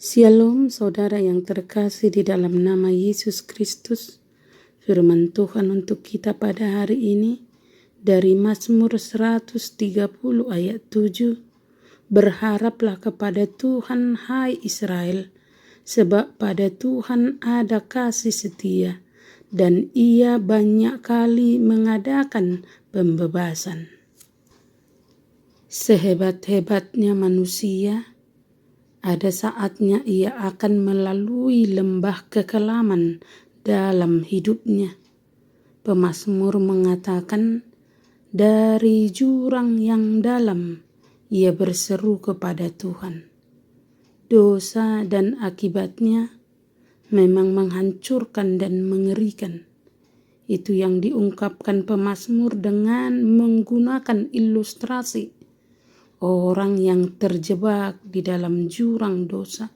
Shalom saudara yang terkasih di dalam nama Yesus Kristus. Firman Tuhan untuk kita pada hari ini dari Mazmur 130 ayat 7. Berharaplah kepada Tuhan hai Israel, sebab pada Tuhan ada kasih setia dan Ia banyak kali mengadakan pembebasan. Sehebat-hebatnya manusia, ada saatnya ia akan melalui lembah kekelaman dalam hidupnya. Pemazmur mengatakan, dari jurang yang dalam ia berseru kepada Tuhan. Dosa dan akibatnya memang menghancurkan dan mengerikan. Itu yang diungkapkan pemazmur dengan menggunakan ilustrasi orang yang terjebak di dalam jurang dosa,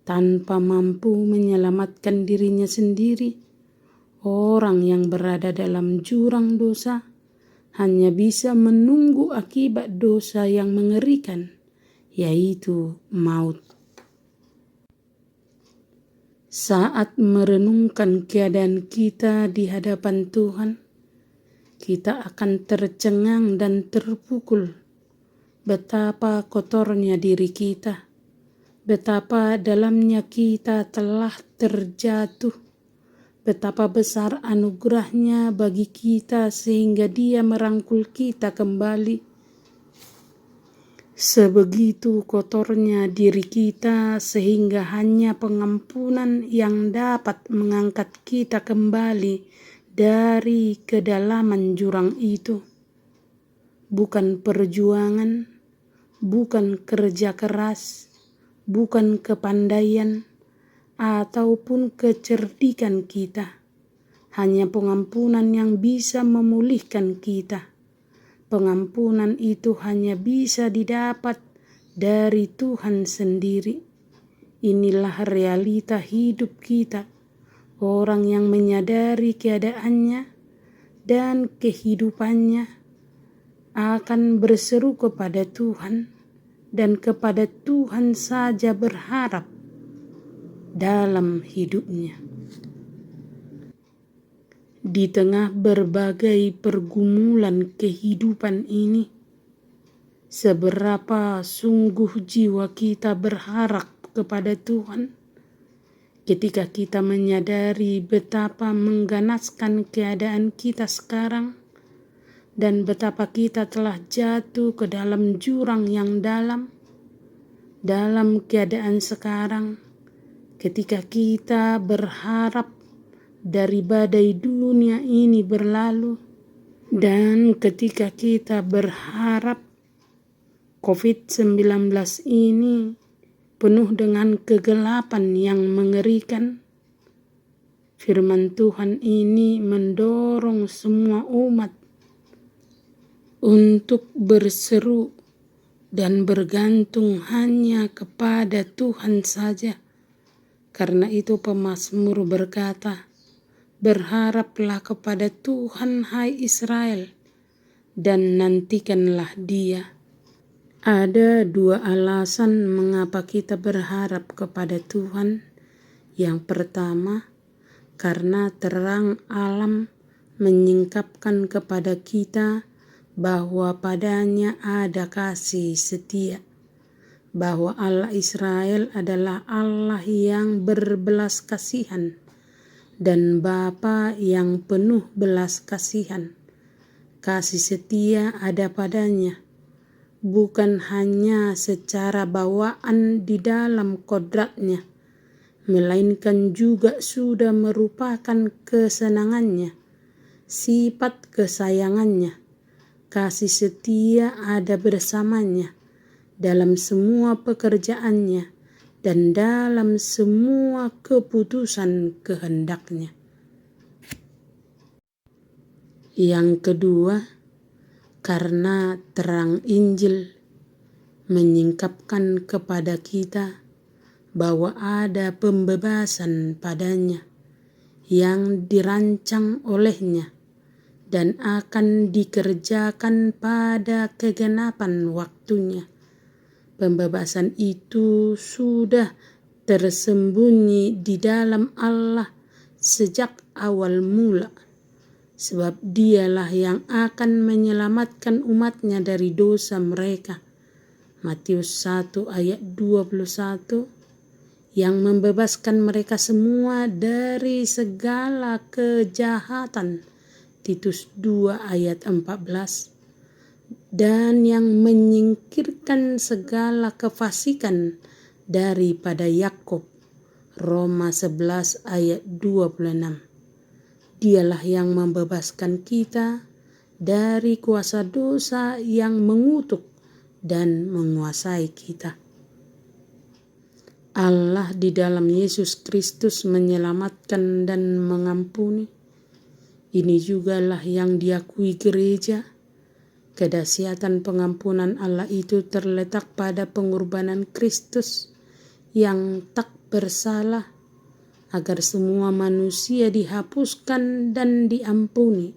tanpa mampu menyelamatkan dirinya sendiri. Orang yang berada dalam jurang dosa hanya bisa menunggu akibat dosa yang mengerikan, yaitu maut. Saat merenungkan keadaan kita di hadapan Tuhan, kita akan tercengang dan terpukul. Betapa kotornya diri kita, betapa dalamnya kita telah terjatuh, betapa besar anugerahnya bagi kita sehingga Dia merangkul kita kembali. Sebegitu kotornya diri kita sehingga hanya pengampunan yang dapat mengangkat kita kembali dari kedalaman jurang itu. Bukan perjuangan, bukan kerja keras, bukan kepandaian, ataupun kecerdikan kita. Hanya pengampunan yang bisa memulihkan kita. Pengampunan itu hanya bisa didapat dari Tuhan sendiri. Inilah realita hidup kita, orang yang menyadari keadaannya dan kehidupannya akan berseru kepada Tuhan dan kepada Tuhan saja berharap dalam hidupnya. Di tengah berbagai pergumulan kehidupan ini, seberapa sungguh jiwa kita berharap kepada Tuhan ketika kita menyadari betapa mengganaskan keadaan kita sekarang dan betapa kita telah jatuh ke dalam jurang yang dalam keadaan sekarang, ketika kita berharap dari badai dunia ini berlalu, dan ketika kita berharap COVID-19 ini penuh dengan kegelapan yang mengerikan. Firman Tuhan ini mendorong semua umat untuk berseru dan bergantung hanya kepada Tuhan saja. Karena itu pemazmur berkata, berharaplah kepada Tuhan hai Israel, dan nantikanlah Dia. Ada dua alasan mengapa kita berharap kepada Tuhan. Yang pertama, karena terang alam menyingkapkan kepada kita bahwa padanya ada kasih setia, bahwa Allah Israel adalah Allah yang berbelas kasihan dan Bapa yang penuh belas kasihan. Kasih setia ada padanya, bukan hanya secara bawaan di dalam kodratnya, melainkan juga sudah merupakan kesenangannya, sifat kesayangannya. Kasih setia ada bersamanya dalam semua pekerjaannya dan dalam semua keputusan kehendaknya. Yang kedua, karena terang Injil menyingkapkan kepada kita bahwa ada pembebasan padanya yang dirancang olehnya dan akan dikerjakan pada kegenapan waktunya. Pembebasan itu sudah tersembunyi di dalam Allah sejak awal mula, sebab dialah yang akan menyelamatkan umatnya dari dosa mereka. Matius 1 ayat 21, yang membebaskan mereka semua dari segala kejahatan. Titus 2 ayat 14, dan yang menyingkirkan segala kefasikan daripada Yakub. Roma 11 ayat 26. Dialah yang membebaskan kita dari kuasa dosa yang mengutuk dan menguasai kita. Allah di dalam Yesus Kristus menyelamatkan dan mengampuni. Ini jugalah yang diakui gereja. Kedahsyatan pengampunan Allah itu terletak pada pengorbanan Kristus yang tak bersalah, agar semua manusia dihapuskan dan diampuni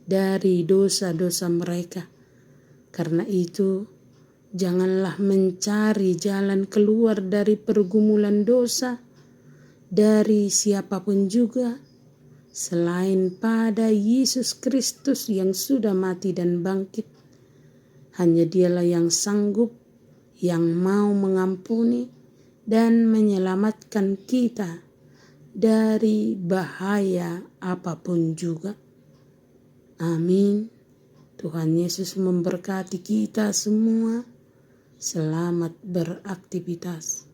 dari dosa-dosa mereka. Karena itu, janganlah mencari jalan keluar dari pergumulan dosa dari siapapun juga, selain pada Yesus Kristus yang sudah mati dan bangkit. Hanya dialah yang sanggup, yang mau mengampuni dan menyelamatkan kita dari bahaya apapun juga. Amin. Tuhan Yesus memberkati kita semua. Selamat beraktivitas.